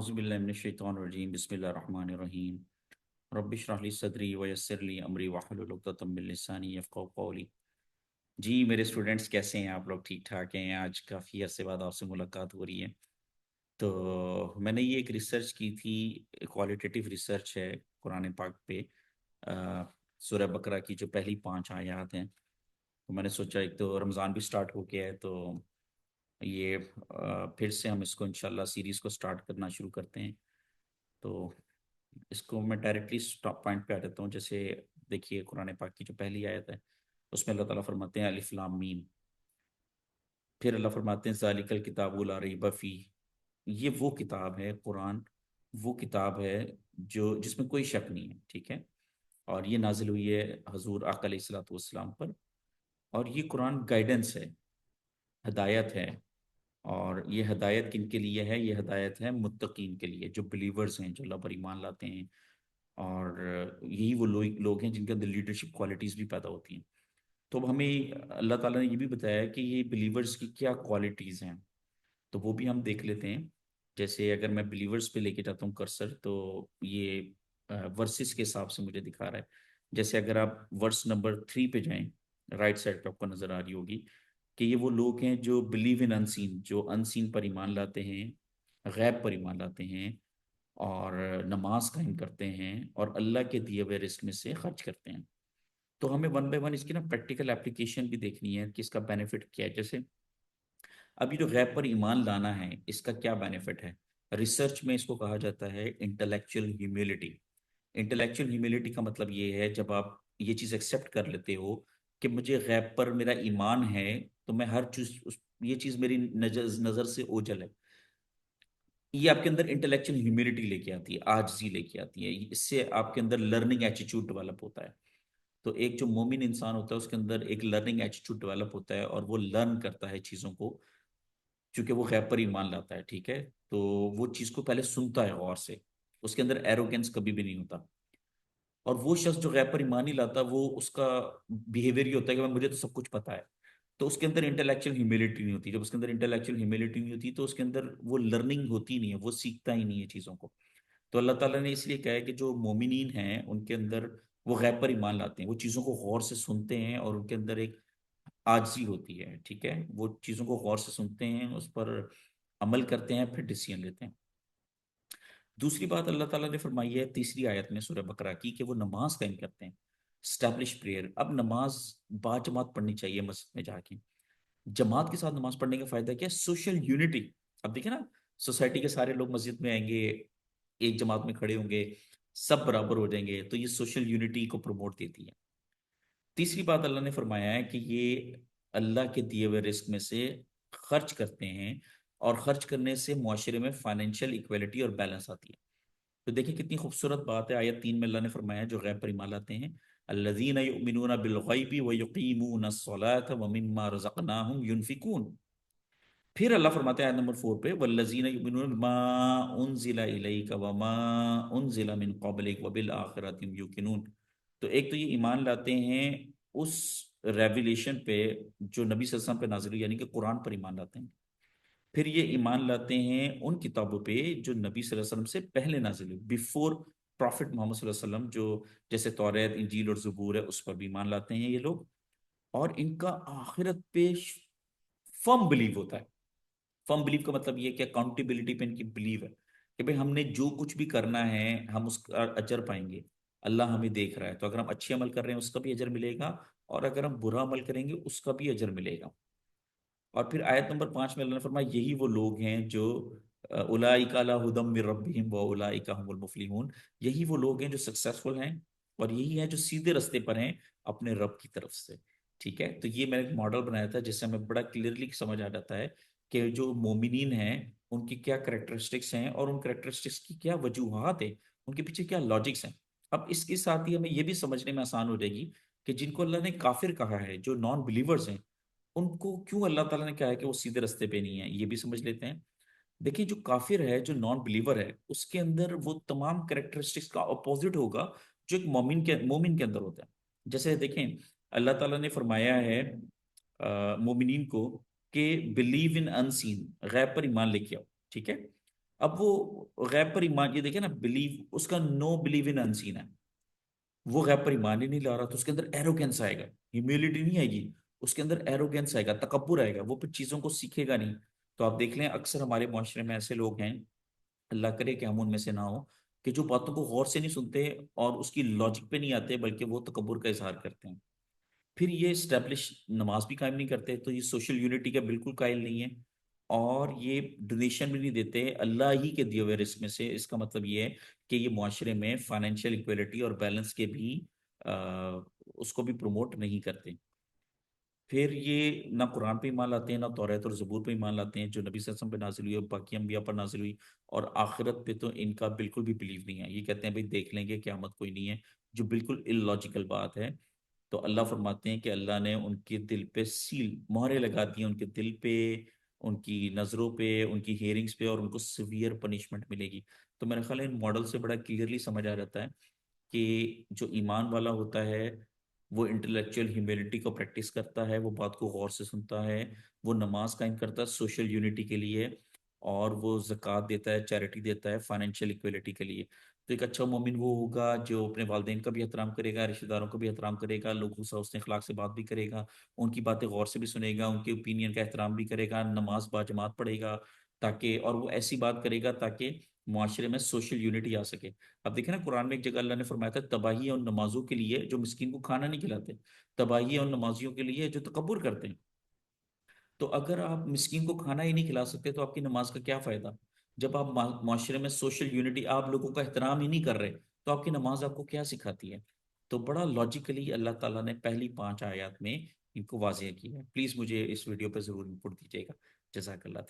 औज़ुबिल्लाहि बिस्मिल्लाहिर्रहमानिर्रहीम रब्बि इश्रह ली सदरी वयस्सिर ली अमरी वहलुल उक़दतम मिन लिसानी यफ़क़हू क़ौली। जी मेरे स्टूडेंट्स कैसे हैं आप लोग? ठीक ठाक हैं? आज काफ़ी अरसे बाद आपसे मुलाकात हो रही है। तो मैंने ये एक रिसर्च की थी, क्वालिटेटिव रिसर्च है कुरान पाक पे। सूरह बकरा की जो पहली 5 आयत हैं, तो मैंने सोचा एक तो रमज़ान भी स्टार्ट हो गया है, तो ये फिर से हम इसको इंशाल्लाह सीरीज़ को स्टार्ट करना शुरू करते हैं। तो इसको मैं डायरेक्टली स्टॉप पॉइंट पे आ जाता हूँ। जैसे देखिए कुरान पाक की जो पहली आयत है, उसमें अल्लाह ताला फरमाते हैं अलिफ लाम मीम। फिर अल्लाह फरमाते हैं ज़ालिकल किताबु ला रैब फीह। ये वो किताब है कुरान, वो किताब है जो जिसमें कोई शक नहीं है, ठीक है। और ये नाजिल हुई है हजूर आका अलैहिस्सलातु वस्सलाम पर। और ये कुरान गाइडेंस है, हदायत है। और ये हदायत किन के लिए है? ये हदायत है मुत्तकीन के लिए, जो बिलीवर्स हैं, जो अल्लाह पर ईमान लाते हैं। और यही वो लोग हैं जिनके अंदर लीडरशिप क्वालिटीज़ भी पैदा होती हैं। तो अब हमें अल्लाह ताला ने ये भी बताया कि ये बिलीवर्स की क्या क्वालिटीज़ हैं, तो वो भी हम देख लेते हैं। जैसे अगर मैं बिलीवर्स पे लेके जाता हूँ कर्सर, तो ये वर्सेस के हिसाब से मुझे दिखा रहा है। जैसे अगर आप वर्स नंबर 3 पे जाएं, राइट साइड पे आपको नज़र आ रही होगी कि ये वो लोग हैं जो बिलीव इन अनसीन, जो अनसीन पर ईमान लाते हैं, गैब पर ईमान लाते हैं, और नमाज कायम करते हैं, और अल्लाह के दिए हुए रिस्क में से खर्च करते हैं। तो हमें वन बाय वन इसकी ना प्रैक्टिकल एप्लीकेशन भी देखनी है कि इसका बेनिफिट क्या है। जैसे अभी जो गैब पर ईमान लाना है, इसका क्या बेनिफिट है? रिसर्च में इसको कहा जाता है इंटेलेक्चुअल ह्यूमिलिटी। इंटेलेक्चुअल ह्यूमिलिटी का मतलब ये है, जब आप ये चीज़ एक्सेप्ट कर लेते हो कि मुझे गैब पर मेरा ईमान है, तो मैं हर चीज़ ये चीज़ मेरी नजर नज़र से ओझल है। ये आपके अंदर इंटेलेक्चुअल ह्यूमिलिटी लेके आती है, आजिज़ी लेके आती है। इससे आपके अंदर लर्निंग एटीट्यूड डेवलप होता है। तो एक जो मोमिन इंसान होता है, उसके अंदर एक लर्निंग एटीट्यूड डेवलप होता है, और वो लर्न करता है चीज़ों को, क्योंकि वो गैब पर ईमान लाता है, ठीक है। तो वो चीज़ को पहले सुनता है गौर से, उसके अंदर एरोगेंस कभी भी नहीं होता। और वो शख्स जो गैब पर ईमान नहीं लाता, वो उसका बिहेवियर ये होता है कि मुझे तो सब कुछ पता है। तो उसके अंदर इंटेलेक्चुअल ह्यूमिलिटी नहीं होती। जब उसके अंदर इंटेलेक्चुअल ह्यूमिलिटी नहीं होती, तो उसके अंदर वो लर्निंग होती नहीं है, वो सीखता ही नहीं है चीज़ों को। तो अल्लाह ताला ने इसलिए कहा है कि जो मोमिनीन हैं उनके अंदर वो गैब पर ईमान लाते हैं, वो चीज़ों को गौर से सुनते हैं, और उनके अंदर एक आजिज़ी होती है, ठीक है। वो चीज़ों को गौर से सुनते हैं, उस पर अमल करते हैं, फिर डिसीजन लेते हैं। दूसरी बात अल्लाह ताला ने फरमाई है तीसरी आयत में सूरह बकरा की, कि वो नमाज कायम करते हैं, स्टैब्लिश प्रेयर। अब नमाज बाजमात पढ़नी चाहिए मस्जिद में जाके। जमात के साथ नमाज पढ़ने का फायदा क्या है? Social unity. अब देखिए ना, सोसाइटी के सारे लोग मस्जिद में आएंगे, एक जमात में खड़े होंगे, सब बराबर हो जाएंगे, तो ये सोशल यूनिटी को प्रमोट देती है। तीसरी बात अल्लाह ने फरमाया है कि ये अल्लाह के दिए हुए रिस्क में से खर्च करते हैं, और खर्च करने से मुआशरे में फाइनेंशियल इक्वलिटी और बैलेंस आती है। तो देखिए कितनी खूबसूरत बात है। आयत 3 में अल्लाह ने फरमाया जो गैब पर ईमान लाते हैं, अल्लज़ीना युमिनूना बिल गैबि व युकीमूना अस्सलाता व मिम्मा रज़क़नाहुम युनफिकून। फिर अल्लाह फरमाते हैं आयत नंबर 4 पे, वल्लज़ीना युमिनूना बिमा उनज़िला इलैका व मा उनज़िला मिन क़ब्लिक व बिल आखिरति हुम यूक़िनून। तो एक तो ये ईमान लाते हैं उस रेवलेशन पे जो नबी सल्लल्लाहु अलैहि वसल्लम पे नाज़िल हुई, यानी कि कुरान पर ईमान लाते हैं। फिर ये ईमान लाते हैं उन किताबों पे जो नबी सल्लल्लाहु अलैहि वसल्लम से पहले नाजिल हुई, बिफोर प्रॉफिट मोहम्मद सल्लल्लाहु अलैहि वसल्लम, जो जैसे तौरात, इंजील और ज़बूर है, उस पर भी ईमान लाते हैं ये लोग। और इनका आखिरत पे फर्म बिलीव होता है। फर्म बिलीव का मतलब ये कि अकाउंटेबिलिटी पे इनकी बिलीव है कि भाई हमने जो कुछ भी करना है, हम उसका अजर पाएंगे। अल्लाह हमें देख रहा है, तो अगर हम अच्छे अमल कर रहे हैं उसका भी अजर मिलेगा, और अगर हम बुरा अमल करेंगे उसका भी अजर मिलेगा। और फिर आयत नंबर 5 में अल्लाह ने फरमाया यही वो लोग हैं जो उलाइका अला हुदम मिर रब्बिहिम व उलाइका हुमुल मुफलिहून। यही वो लोग हैं जो सक्सेसफुल हैं, और यही है जो सीधे रास्ते पर हैं अपने रब की तरफ से, ठीक है। तो ये मैंने एक मॉडल बनाया था जिससे हमें बड़ा क्लियरली समझ आ जाता है कि जो मोमिनीन हैं उनकी क्या करेक्टरिस्टिक्स हैं, और उन करेक्टरिस्टिक्स की क्या वजूहात है, उनके पीछे क्या लॉजिक्स हैं। अब इसके साथ ही हमें ये भी समझने में आसान हो जाएगी कि जिनको अल्लाह ने काफिर कहा है, जो नॉन बिलीवर्स हैं, उनको क्यों अल्लाह ताला ने कहा है कि वो सीधे रास्ते पे नहीं है, ये भी समझ लेते हैं। देखिए जो काफिर है, जो नॉन बिलीवर है, उसके अंदर वो तमाम कैरेक्टरिस्टिक्स का अपोजिट होगा जो एक मोमिन के अंदर होता है। जैसे देखें, अल्लाह ताला ने फरमाया है मोमिनीन को कि बिलीव इन अनसीन, गैब पर ईमान लेके आओ, ठीक है। اب وہ غیب پر ایمان، یہ دیکھیں نا، بلیو اس کا نو بلیو ان انسین ہے، وہ غیب پر ایمان ہی نہیں لا رہا، تو اس کے اندر ایروگینس آئے گا، ہیوملٹی نہیں آئے گی، اس کے اندر ایروگینس آئے گا، تکبر آئے گا، وہ پھر چیزوں کو سیکھے گا نہیں۔ تو آپ دیکھ لیں اکثر ہمارے معاشرے میں ایسے لوگ ہیں، اللہ کرے کہ ہم ان میں سے نہ ہو، کہ جو باتوں کو غور سے نہیں سنتے اور اس کی لاجک پہ نہیں آتے، بلکہ وہ تکبر کا اظہار کرتے ہیں۔ پھر یہ اسٹیبلش نماز بھی قائم نہیں کرتے، تو یہ سوشل یونٹی کا بالکل قائل نہیں ہے، اور یہ ڈونیشن بھی نہیں دیتے اللہ ہی کے دیے ہوئے رزق میں سے۔ اس کا مطلب یہ ہے کہ یہ معاشرے میں فائنینشیل ایکویلٹی اور بیلنس کے بھی آ، اس کو بھی پروموٹ نہیں کرتے۔ پھر یہ نہ قرآن پہ ایمان لاتے ہیں، نہ توریت اور زبور پہ ایمان لاتے ہیں جو نبی صلی اللہ علیہ وسلم پہ نازل ہوئی اور باقی انبیاء پر نازل ہوئی، اور آخرت پہ تو ان کا بالکل بھی بلیو نہیں ہے، یہ کہتے ہیں بھائی دیکھ لیں گے، قیامت کوئی نہیں ہے، جو بالکل ان لاجیکل بات ہے۔ تو اللہ فرماتے ہیں کہ اللہ نے ان کے دل پہ سیل مہرے لگا دی ہیں، ان کے دل پہ، ان کی نظروں پہ، ان کی ہیئرنگز پہ، اور ان کو سیویئر پنشمنٹ ملے گی۔ تو میرا خیال ہے ان ماڈل سے بڑا کلیئرلی سمجھ آ جاتا ہے کہ جو ایمان والا ہوتا ہے وہ انٹلیکچوئل ہیومینٹی کو پریکٹس کرتا ہے، وہ بات کو غور سے سنتا ہے، وہ نماز قائم کرتا ہے سوشل یونٹی کے لیے، اور وہ زکوٰۃ دیتا ہے، چیریٹی دیتا ہے فائنینشیل ایکویلٹی کے لیے۔ تو ایک اچھا مومن وہ ہوگا جو اپنے والدین کا بھی احترام کرے گا، رشتہ داروں کا بھی احترام کرے گا، لوگوں سے حسن اخلاق سے بات بھی کرے گا، ان کی باتیں غور سے بھی سنے گا، ان کے اوپینین کا احترام بھی کرے گا، نماز با جماعت پڑھے گا، تاکہ، اور وہ ایسی بات کرے گا تاکہ معاشرے میں سوشل یونٹی آ سکے۔ اب دیکھیں نا قرآن میں ایک جگہ اللہ نے فرمایا تھا تباہی ہے ان نمازوں کے لیے جو مسکین کو کھانا نہیں کھلاتے، تباہی ہے ان نمازیوں کے لیے جو تکبر کرتے ہیں۔ تو اگر آپ مسکین کو کھانا ہی نہیں کھلا سکتے تو آپ کی نماز کا کیا فائدہ؟ جب آپ معاشرے میں سوشل یونٹی، آپ لوگوں کا احترام ہی نہیں کر رہے، تو آپ کی نماز آپ کو کیا سکھاتی ہے؟ تو بڑا لاجیکلی اللہ تعالیٰ نے پہلی 5 آیات میں ان کو واضح کیا ہے۔ پلیز مجھے اس ویڈیو پہ ضرور انپٹ دیجیے گا۔ جزاک اللہ۔